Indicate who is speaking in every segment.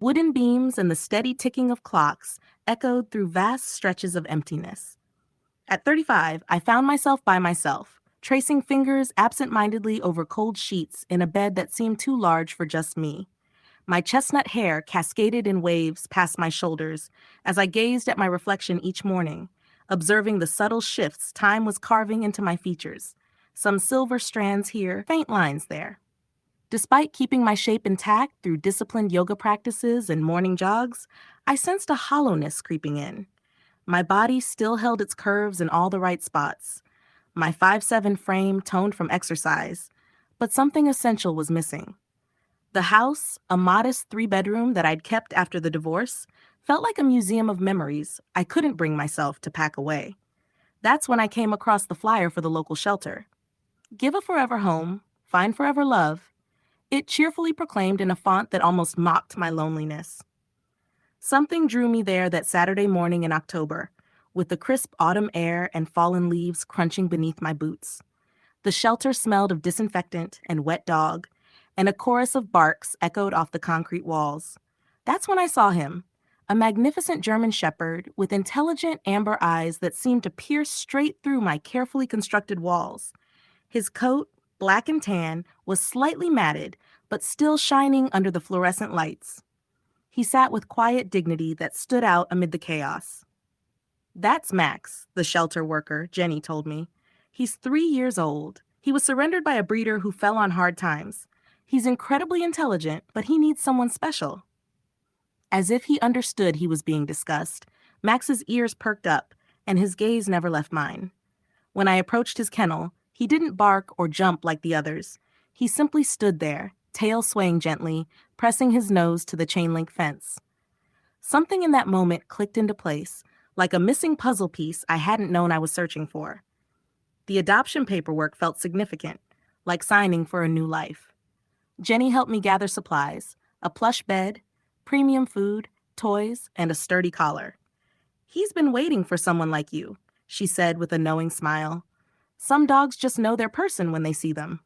Speaker 1: Wooden beams and the steady ticking of clocks echoed through vast stretches of emptiness. At 35, I found myself by myself, tracing fingers absent-mindedly over cold sheets in a bed that seemed too large for just me. My chestnut hair cascaded in waves past my shoulders as I gazed at my reflection each morning, observing the subtle shifts time was carving into my features. Some silver strands here, faint lines there. Despite keeping my shape intact through disciplined yoga practices and morning jogs, I sensed a hollowness creeping in. My body still held its curves in all the right spots. My 5'7" frame toned from exercise, but something essential was missing. The house, a modest 3-bedroom that I'd kept after the divorce, felt like a museum of memories I couldn't bring myself to pack away. That's when I came across the flyer for the local shelter. Give a forever home, find forever love. It cheerfully proclaimed in a font that almost mocked my loneliness. Something drew me there that Saturday morning in October, with the crisp autumn air and fallen leaves crunching beneath my boots. The shelter smelled of disinfectant and wet dog, and a chorus of barks echoed off the concrete walls. That's when I saw him, a magnificent German shepherd with intelligent amber eyes that seemed to pierce straight through my carefully constructed walls. His coat, black and tan, was slightly matted, but still shining under the fluorescent lights. He sat with quiet dignity that stood out amid the chaos. "That's Max," the shelter worker, Jenny, told me. "He's 3 years old. He was surrendered by a breeder who fell on hard times. He's incredibly intelligent, but he needs someone special." As if he understood he was being discussed, Max's ears perked up, and his gaze never left mine. When I approached his kennel, he didn't bark or jump like the others. He simply stood there, tail swaying gently, pressing his nose to the chain-link fence. Something in that moment clicked into place, like a missing puzzle piece I hadn't known I was searching for. The adoption paperwork felt significant, like signing for a new life. Jenny helped me gather supplies, a plush bed, premium food, toys, and a sturdy collar. "He's been waiting for someone like you," she said with a knowing smile. "Some dogs just know their person when they see them."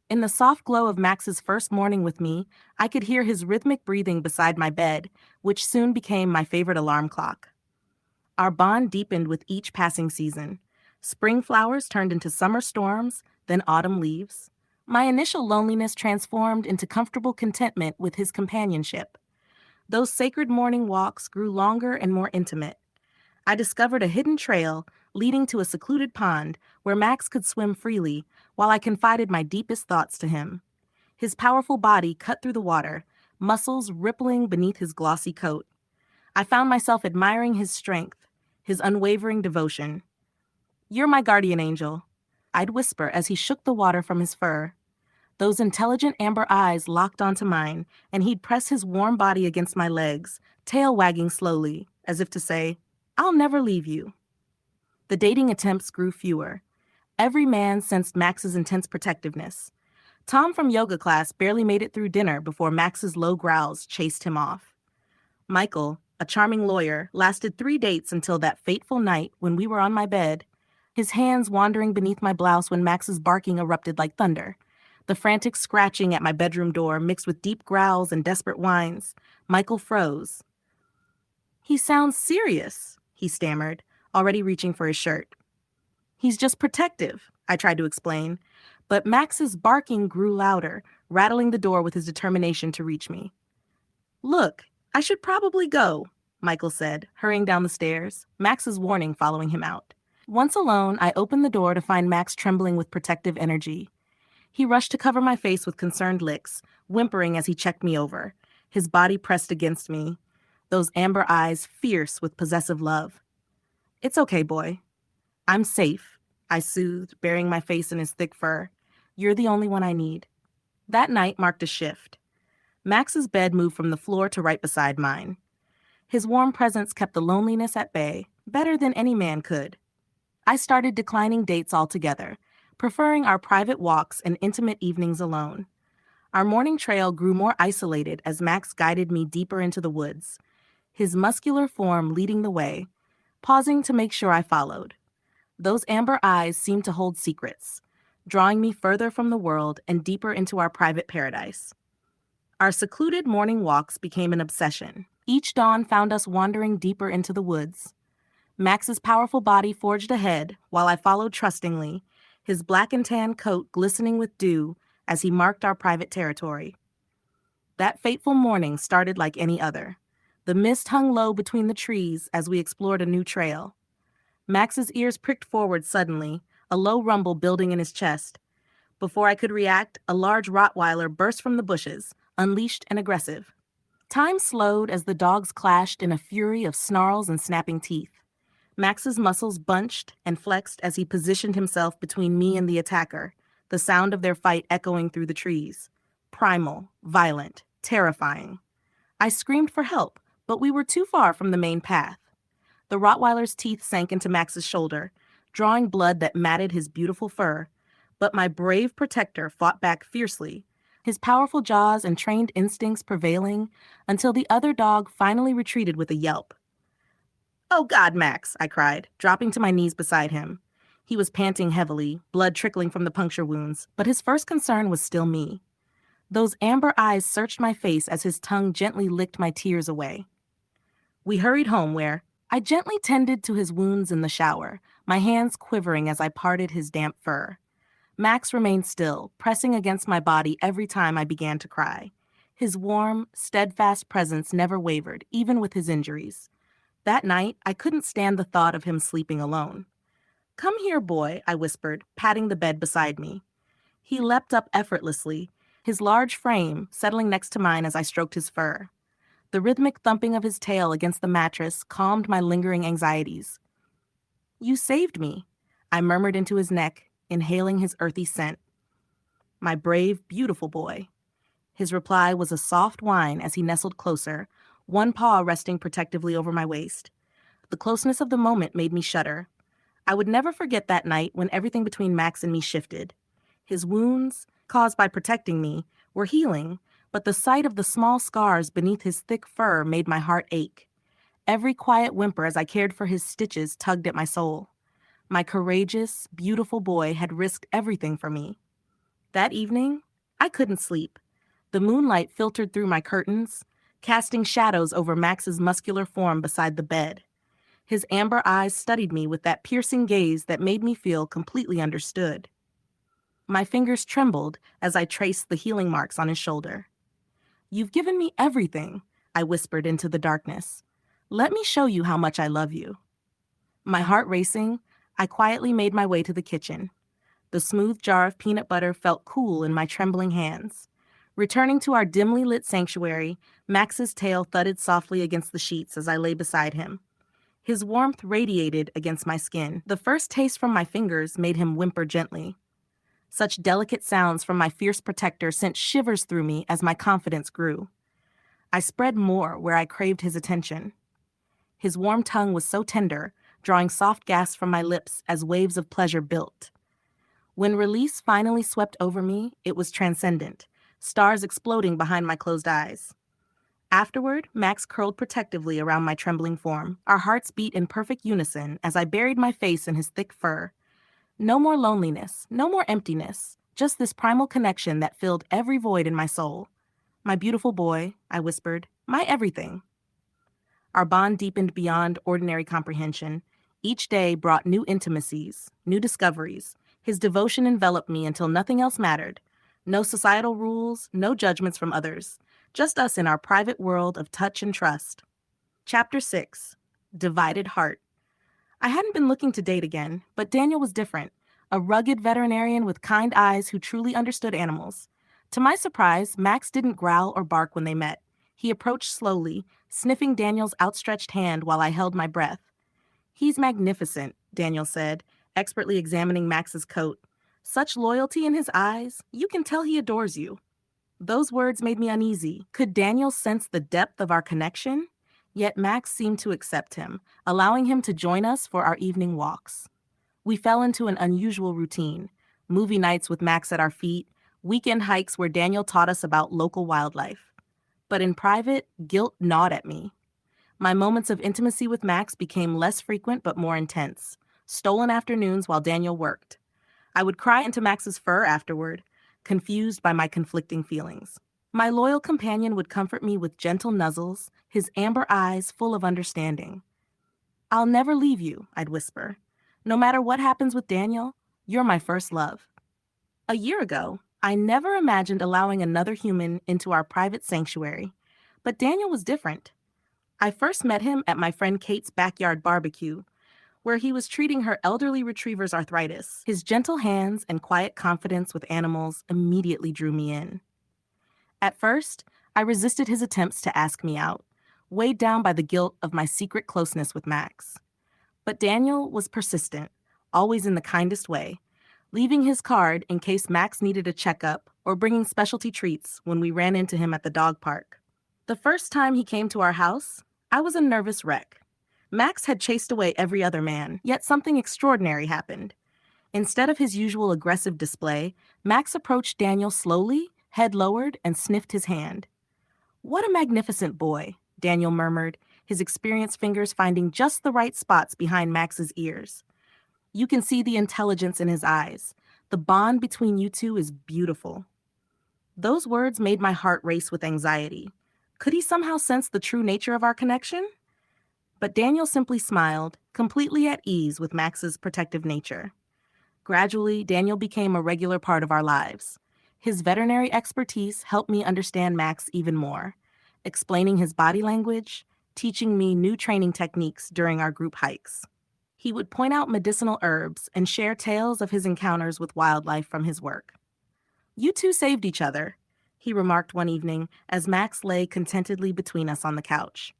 Speaker 1: In the soft glow of Max's first morning with me, I could hear his rhythmic breathing beside my bed, which soon became my favorite alarm clock. Our bond deepened with each passing season. Spring flowers turned into summer storms, then autumn leaves. My initial loneliness transformed into comfortable contentment with his companionship. Those sacred morning walks grew longer and more intimate. I discovered a hidden trail leading to a secluded pond where Max could swim freely while I confided my deepest thoughts to him. His powerful body cut through the water, muscles rippling beneath his glossy coat. I found myself admiring his strength, his unwavering devotion. "You're my guardian angel," I'd whisper as he shook the water from his fur. Those intelligent amber eyes locked onto mine, and he'd press his warm body against my legs, tail wagging slowly, as if to say, "I'll never leave you." The dating attempts grew fewer. Every man sensed Max's intense protectiveness. Tom from yoga class barely made it through dinner before Max's low growls chased him off. Michael, a charming lawyer, lasted 3 dates until that fateful night when we were on my bed, his hands wandering beneath my blouse when Max's barking erupted like thunder. The frantic scratching at my bedroom door mixed with deep growls and desperate whines. Michael froze. "He sounds serious," he stammered, already reaching for his shirt. "He's just protective," I tried to explain, but Max's barking grew louder, rattling the door with his determination to reach me. "Look, I should probably go," Michael said, hurrying down the stairs, Max's warning following him out. Once alone, I opened the door to find Max trembling with protective energy. He rushed to cover my face with concerned licks, whimpering as he checked me over, his body pressed against me, those amber eyes fierce with possessive love. "It's okay, boy. I'm safe," I soothed, burying my face in his thick fur. "You're the only one I need." That night marked a shift. Max's bed moved from the floor to right beside mine. His warm presence kept the loneliness at bay, better than any man could. I started declining dates altogether, preferring our private walks and intimate evenings alone. Our morning trail grew more isolated as Max guided me deeper into the woods, his muscular form leading the way, pausing to make sure I followed. Those amber eyes seemed to hold secrets, drawing me further from the world and deeper into our private paradise. Our secluded morning walks became an obsession. Each dawn found us wandering deeper into the woods. Max's powerful body forged ahead while I followed trustingly, his black and tan coat glistening with dew as he marked our private territory. That fateful morning started like any other. The mist hung low between the trees as we explored a new trail. Max's ears pricked forward suddenly, a low rumble building in his chest. Before I could react, a large Rottweiler burst from the bushes, unleashed and aggressive. Time slowed as the dogs clashed in a fury of snarls and snapping teeth. Max's muscles bunched and flexed as he positioned himself between me and the attacker, the sound of their fight echoing through the trees. Primal, violent, terrifying. I screamed for help, but we were too far from the main path. The Rottweiler's teeth sank into Max's shoulder, drawing blood that matted his beautiful fur, but my brave protector fought back fiercely, his powerful jaws and trained instincts prevailing until the other dog finally retreated with a yelp. "Oh God, Max," I cried, dropping to my knees beside him. He was panting heavily, blood trickling from the puncture wounds, but his first concern was still me. Those amber eyes searched my face as his tongue gently licked my tears away. We hurried home where I gently tended to his wounds in the shower, my hands quivering as I parted his damp fur. Max remained still, pressing against my body every time I began to cry. His warm, steadfast presence never wavered, even with his injuries. That night, I couldn't stand the thought of him sleeping alone. "Come here, boy," I whispered, patting the bed beside me. He leapt up effortlessly, his large frame settling next to mine as I stroked his fur. The rhythmic thumping of his tail against the mattress calmed my lingering anxieties. "You saved me," I murmured into his neck, inhaling his earthy scent. "My brave, beautiful boy." His reply was a soft whine as he nestled closer, one paw resting protectively over my waist. The closeness of the moment made me shudder. I would never forget that night when everything between Max and me shifted. His wounds, caused by protecting me, were healing, but the sight of the small scars beneath his thick fur made my heart ache. Every quiet whimper as I cared for his stitches tugged at my soul. My courageous, beautiful boy had risked everything for me. That evening, I couldn't sleep. The moonlight filtered through my curtains, casting shadows over Max's muscular form beside the bed. His amber eyes studied me with that piercing gaze that made me feel completely understood. My fingers trembled as I traced the healing marks on his shoulder. "You've given me everything," I whispered into the darkness. "Let me show you how much I love you." My heart racing, I quietly made my way to the kitchen. The smooth jar of peanut butter felt cool in my trembling hands. Returning to our dimly lit sanctuary, Max's tail thudded softly against the sheets as I lay beside him. His warmth radiated against my skin. The first taste from my fingers made him whimper gently. Such delicate sounds from my fierce protector sent shivers through me as my confidence grew. I spread more where I craved his attention. His warm tongue was so tender, drawing soft gasps from my lips as waves of pleasure built. When release finally swept over me, it was transcendent, stars exploding behind my closed eyes. Afterward, Max curled protectively around my trembling form. Our hearts beat in perfect unison as I buried my face in his thick fur. No more loneliness, no more emptiness, just this primal connection that filled every void in my soul. "My beautiful boy," I whispered, "my everything." Our bond deepened beyond ordinary comprehension. Each day brought new intimacies, new discoveries. His devotion enveloped me until nothing else mattered. No societal rules, no judgments from others. Just us in our private world of touch and trust. Chapter 6. Divided Heart. I hadn't been looking to date again, but Daniel was different. A rugged veterinarian with kind eyes who truly understood animals. To my surprise, Max didn't growl or bark when they met. He approached slowly, sniffing Daniel's outstretched hand while I held my breath. "He's magnificent," Daniel said, expertly examining Max's coat. "Such loyalty in his eyes, you can tell he adores you." Those words made me uneasy. Could Daniel sense the depth of our connection? Yet Max seemed to accept him, allowing him to join us for our evening walks. We fell into an unusual routine: movie nights with Max at our feet, weekend hikes where Daniel taught us about local wildlife. But in private, guilt gnawed at me. My moments of intimacy with Max became less frequent but more intense. Stolen afternoons while Daniel worked. I would cry into Max's fur afterward, confused by my conflicting feelings. My loyal companion would comfort me with gentle nuzzles, his amber eyes full of understanding. "I'll never leave you," I'd whisper. "No matter what happens with Daniel, you're my first love." A year ago, I never imagined allowing another human into our private sanctuary. But Daniel was different. I first met him at my friend Kate's backyard barbecue, where he was treating her elderly retriever's arthritis. His gentle hands and quiet confidence with animals immediately drew me in. At first, I resisted his attempts to ask me out, weighed down by the guilt of my secret closeness with Max. But Daniel was persistent, always in the kindest way, leaving his card in case Max needed a checkup or bringing specialty treats when we ran into him at the dog park. The first time he came to our house, I was a nervous wreck. Max had chased away every other man, yet something extraordinary happened. Instead of his usual aggressive display, Max approached Daniel slowly, head lowered, and sniffed his hand. "What a magnificent boy," Daniel murmured, his experienced fingers finding just the right spots behind Max's ears. "You can see the intelligence in his eyes. The bond between you two is beautiful." Those words made my heart race with anxiety. Could he somehow sense the true nature of our connection? But Daniel simply smiled, completely at ease with Max's protective nature. Gradually, Daniel became a regular part of our lives. His veterinary expertise helped me understand Max even more, explaining his body language, teaching me new training techniques during our group hikes. He would point out medicinal herbs and share tales of his encounters with wildlife from his work. "You two saved each other," he remarked one evening as Max lay contentedly between us on the couch.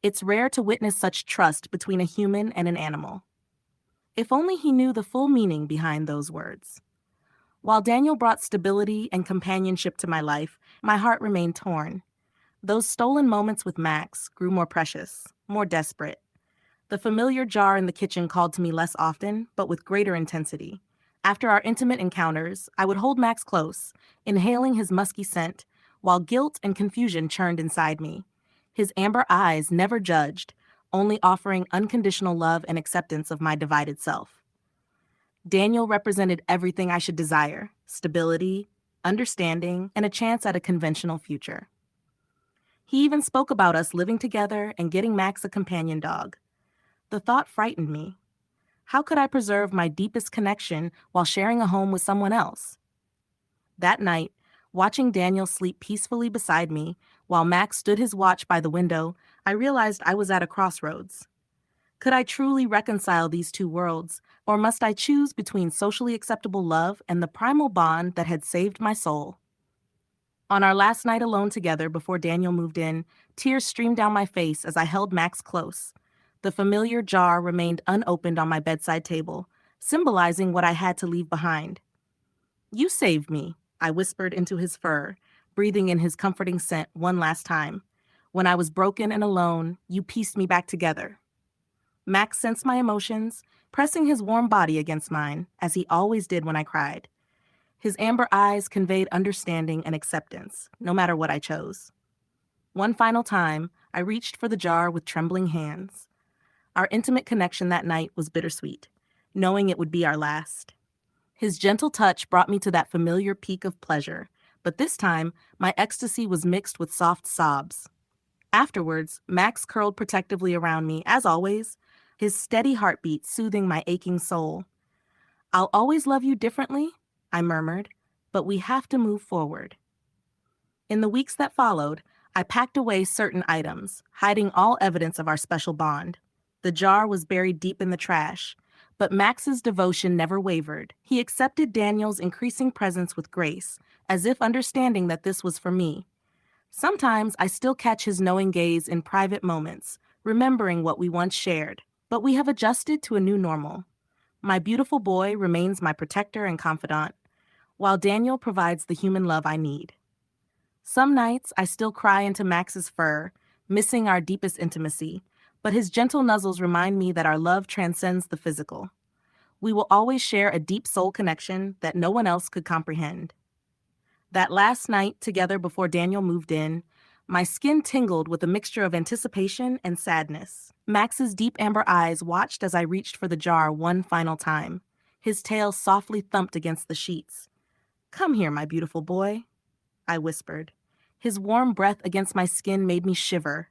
Speaker 1: "It's rare to witness such trust between a human and an animal." If only he knew the full meaning behind those words. While Daniel brought stability and companionship to my life, my heart remained torn. Those stolen moments with Max grew more precious, more desperate. The familiar jar in the kitchen called to me less often, but with greater intensity. After our intimate encounters, I would hold Max close, inhaling his musky scent, while guilt and confusion churned inside me. His amber eyes never judged, only offering unconditional love and acceptance of my divided self. Daniel represented everything I should desire: stability, understanding, and a chance at a conventional future. He even spoke about us living together and getting Max a companion dog. The thought frightened me. How could I preserve my deepest connection while sharing a home with someone else? That night, watching Daniel sleep peacefully beside me while Max stood his watch by the window, I realized I was at a crossroads. Could I truly reconcile these two worlds, or must I choose between socially acceptable love and the primal bond that had saved my soul? On our last night alone together before Daniel moved in, tears streamed down my face as I held Max close. The familiar jar remained unopened on my bedside table, symbolizing what I had to leave behind. "You saved me," I whispered into his fur, breathing in his comforting scent one last time. "When I was broken and alone, you pieced me back together." Max sensed my emotions, pressing his warm body against mine, as he always did when I cried. His amber eyes conveyed understanding and acceptance, no matter what I chose. One final time, I reached for the jar with trembling hands. Our intimate connection that night was bittersweet, knowing it would be our last. His gentle touch brought me to that familiar peak of pleasure, but this time, my ecstasy was mixed with soft sobs. Afterwards, Max curled protectively around me, as always, his steady heartbeat soothing my aching soul. "I'll always love you differently," I murmured, "but we have to move forward." In the weeks that followed, I packed away certain items, hiding all evidence of our special bond. The jar was buried deep in the trash, but Max's devotion never wavered. He accepted Daniel's increasing presence with grace, as if understanding that this was for me. Sometimes I still catch his knowing gaze in private moments, remembering what we once shared, but we have adjusted to a new normal. My beautiful boy remains my protector and confidant, while Daniel provides the human love I need. Some nights I still cry into Max's fur, missing our deepest intimacy, but his gentle nuzzles remind me that our love transcends the physical. We will always share a deep soul connection that no one else could comprehend. That last night together before Daniel moved in, my skin tingled with a mixture of anticipation and sadness. Max's deep amber eyes watched as I reached for the jar one final time. His tail softly thumped against the sheets. "Come here, my beautiful boy," I whispered. His warm breath against my skin made me shiver.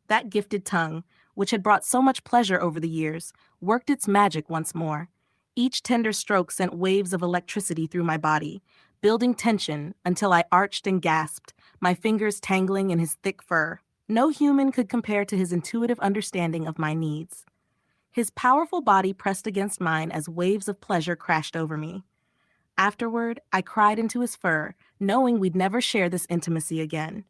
Speaker 1: That gifted tongue, which had brought so much pleasure over the years, worked its magic once more. Each tender stroke sent waves of electricity through my body, building tension until I arched and gasped, my fingers tangling in his thick fur. No human could compare to his intuitive understanding of my needs. His powerful body pressed against mine as waves of pleasure crashed over me. Afterward, I cried into his fur, knowing we'd never share this intimacy again.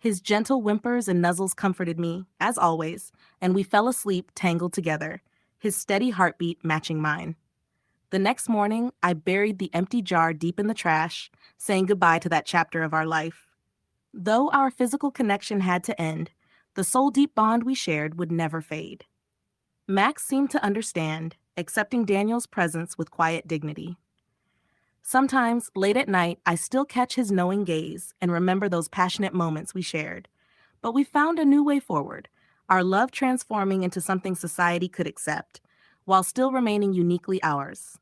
Speaker 1: His gentle whimpers and nuzzles comforted me, as always, and we fell asleep tangled together, his steady heartbeat matching mine. The next morning, I buried the empty jar deep in the trash, saying goodbye to that chapter of our life. Though our physical connection had to end, the soul-deep bond we shared would never fade. Max seemed to understand, accepting Daniel's presence with quiet dignity. Sometimes, late at night, I still catch his knowing gaze and remember those passionate moments we shared. But we found a new way forward, our love transforming into something society could accept, while still remaining uniquely ours.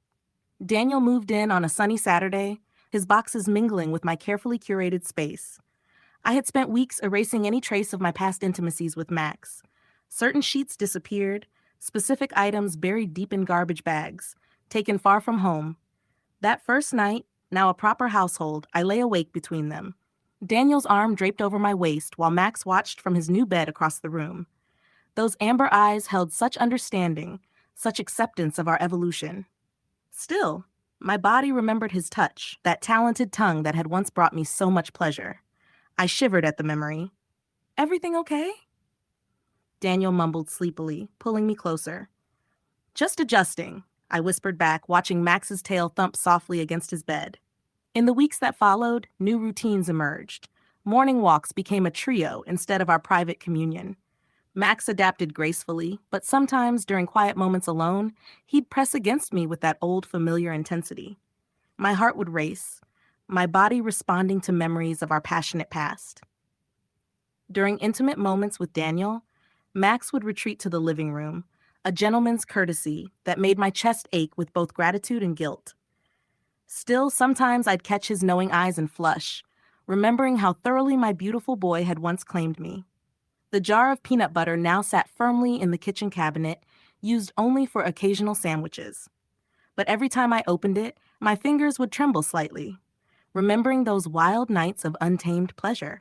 Speaker 1: Daniel moved in on a sunny Saturday, his boxes mingling with my carefully curated space. I had spent weeks erasing any trace of my past intimacies with Max. Certain sheets disappeared, specific items buried deep in garbage bags, taken far from home. That first night, now a proper household, I lay awake between them. Daniel's arm draped over my waist while Max watched from his new bed across the room. Those amber eyes held such understanding, such acceptance of our evolution. Still, my body remembered his touch, that talented tongue that had once brought me so much pleasure. I shivered at the memory. "Everything okay?" Daniel mumbled sleepily, pulling me closer. "Just adjusting," I whispered back, watching Max's tail thump softly against his bed. In the weeks that followed, new routines emerged. Morning walks became a trio instead of our private communion. Max adapted gracefully, but sometimes during quiet moments alone, he'd press against me with that old familiar intensity. My heart would race, my body responding to memories of our passionate past. During intimate moments with Daniel, Max would retreat to the living room, a gentleman's courtesy that made my chest ache with both gratitude and guilt. Still, sometimes I'd catch his knowing eyes and flush, remembering how thoroughly my beautiful boy had once claimed me. The jar of peanut butter now sat firmly in the kitchen cabinet, used only for occasional sandwiches. But every time I opened it, my fingers would tremble slightly, remembering those wild nights of untamed pleasure.